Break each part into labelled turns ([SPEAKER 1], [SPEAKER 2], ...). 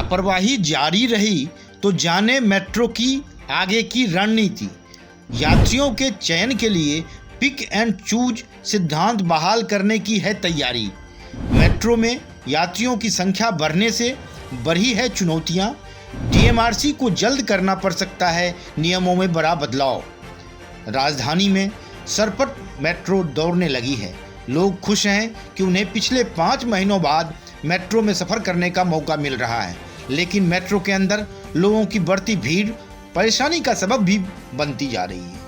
[SPEAKER 1] लापरवाही जारी रही तो जाने मेट्रो की आगे की रणनीति। यात्रियों के चयन के लिए पिक एंड चूज सिद्धांत बहाल करने की है तैयारी। मेट्रो में यात्रियों की संख्या बढ़ने से बढ़ी है चुनौतियां। डीएमआरसी को जल्द करना पड़ सकता है नियमों में बड़ा बदलाव। राजधानी में सरपट मेट्रो दौड़ने लगी है। लोग खुश हैं कि उन्हें पिछले 5 महीनों बाद मेट्रो में सफ़र करने का मौका मिल रहा है, लेकिन मेट्रो के अंदर लोगों की बढ़ती भीड़ परेशानी का सबब भी बनती जा रही है।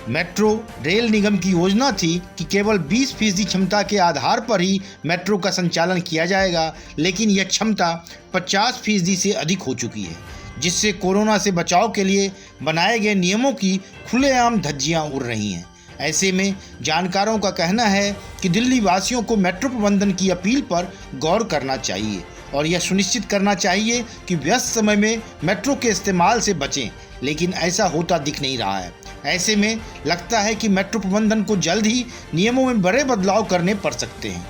[SPEAKER 1] मेट्रो रेल निगम की योजना थी कि केवल 20% क्षमता के आधार पर ही मेट्रो का संचालन किया जाएगा, लेकिन यह क्षमता 50% से अधिक हो चुकी है, जिससे कोरोना से बचाव के लिए बनाए गए नियमों की खुलेआम धज्जियां उड़ रही हैं। ऐसे में जानकारों का कहना है कि दिल्ली वासियों को मेट्रो प्रबंधन की अपील पर गौर करना चाहिए और यह सुनिश्चित करना चाहिए कि व्यस्त समय में मेट्रो के इस्तेमाल से बचें, लेकिन ऐसा होता दिख नहीं रहा है। ऐसे में लगता है कि मेट्रो प्रबंधन को जल्द ही नियमों में बड़े बदलाव करने पड़ सकते हैं।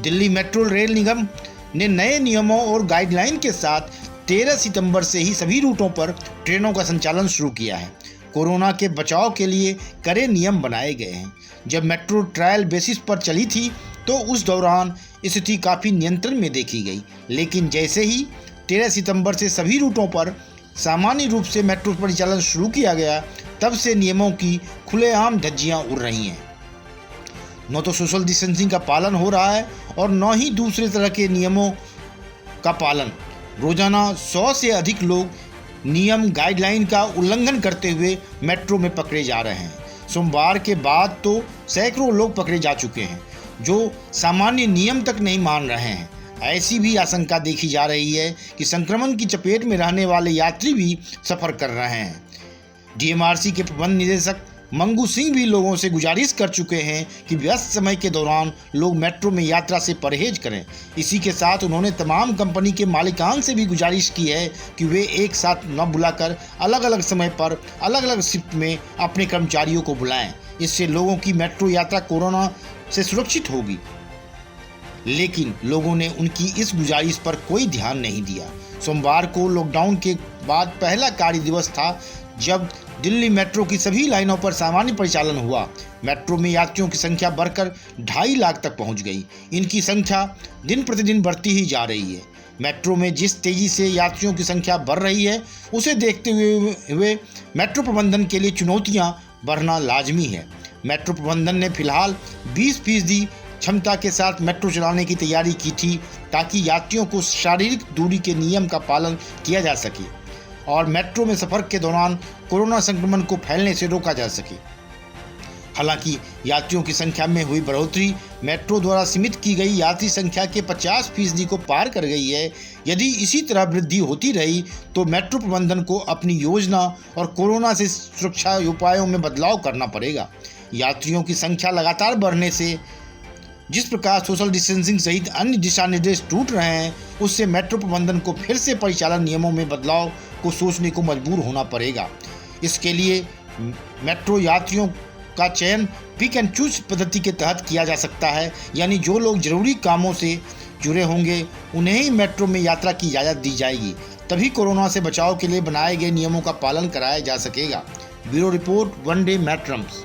[SPEAKER 1] दिल्ली मेट्रो रेल निगम ने नए नियमों और गाइडलाइन के साथ 13 सितंबर से ही सभी रूटों पर ट्रेनों का संचालन शुरू किया है। कोरोना के बचाव के लिए कड़े नियम बनाए गए हैं। जब मेट्रो ट्रायल बेसिस पर चली थी तो उस दौरान स्थिति काफ़ी नियंत्रण में देखी गई, लेकिन जैसे ही 13 सितंबर से सभी रूटों पर सामान्य रूप से मेट्रो परिचालन शुरू किया गया, तब से नियमों की खुलेआम धज्जियां उड़ रही हैं। न तो सोशल डिस्टेंसिंग का पालन हो रहा है और न ही दूसरे तरह के नियमों का पालन। रोजाना 100 से अधिक लोग नियम गाइडलाइन का उल्लंघन करते हुए मेट्रो में पकड़े जा रहे हैं। सोमवार के बाद तो सैकड़ों लोग पकड़े जा चुके हैं जो सामान्य नियम तक नहीं मान रहे हैं। ऐसी भी आशंका देखी जा रही है कि संक्रमण की चपेट में रहने वाले यात्री भी सफ़र कर रहे हैं। डीएमआरसी के प्रबंध निदेशक मंगू सिंह भी लोगों से गुजारिश कर चुके हैं कि व्यस्त समय के दौरान लोग मेट्रो में यात्रा से परहेज करें। इसी के साथ उन्होंने तमाम कंपनी के मालिकान से भी गुजारिश की है कि वे एक साथ न बुलाकर अलग अलग समय पर अलग अलग शिफ्ट में अपने कर्मचारियों को बुलाएं। इससे लोगों की मेट्रो यात्रा कोरोना से सुरक्षित होगी, लेकिन लोगों ने उनकी इस गुजारिश पर कोई ध्यान नहीं दिया। सोमवार को लॉकडाउन के बाद पहला कार्य दिवस था जब दिल्ली मेट्रो की सभी लाइनों पर सामान्य परिचालन हुआ। मेट्रो में यात्रियों की संख्या बढ़कर 2.5 लाख तक पहुंच गई। इनकी संख्या दिन प्रतिदिन बढ़ती ही जा रही है। मेट्रो में जिस तेजी से यात्रियों की संख्या बढ़ रही है, उसे देखते हुए मेट्रो प्रबंधन के लिए चुनौतियां बढ़ना लाजमी है। मेट्रो प्रबंधन ने फिलहाल 20% क्षमता के साथ मेट्रो चलाने की तैयारी की थी, ताकि यात्रियों को शारीरिक दूरी के नियम का पालन किया जा सके और मेट्रो में सफ़र के दौरान कोरोना संक्रमण को फैलने से रोका जा सके। हालांकि यात्रियों की संख्या में हुई बढ़ोतरी मेट्रो द्वारा सीमित की गई यात्री संख्या के 50% को पार कर गई है। यदि इसी तरह वृद्धि होती रही तो मेट्रो प्रबंधन को अपनी योजना और कोरोना से सुरक्षा उपायों में बदलाव करना पड़ेगा। यात्रियों की संख्या लगातार बढ़ने से जिस प्रकार सोशल डिस्टेंसिंग सहित अन्य दिशा निर्देश टूट रहे हैं, उससे मेट्रो प्रबंधन को फिर से परिचालन नियमों में बदलाव को सोचने को मजबूर होना पड़ेगा। इसके लिए मेट्रो यात्रियों का चयन पिक एंड चूज पद्धति के तहत किया जा सकता है, यानी जो लोग जरूरी कामों से जुड़े होंगे उन्हें ही मेट्रो में यात्रा की इजाज़त दी जाएगी। तभी कोरोना से बचाव के लिए बनाए गए नियमों का पालन कराया जा सकेगा। Bureau report, one day मैट्रम्स।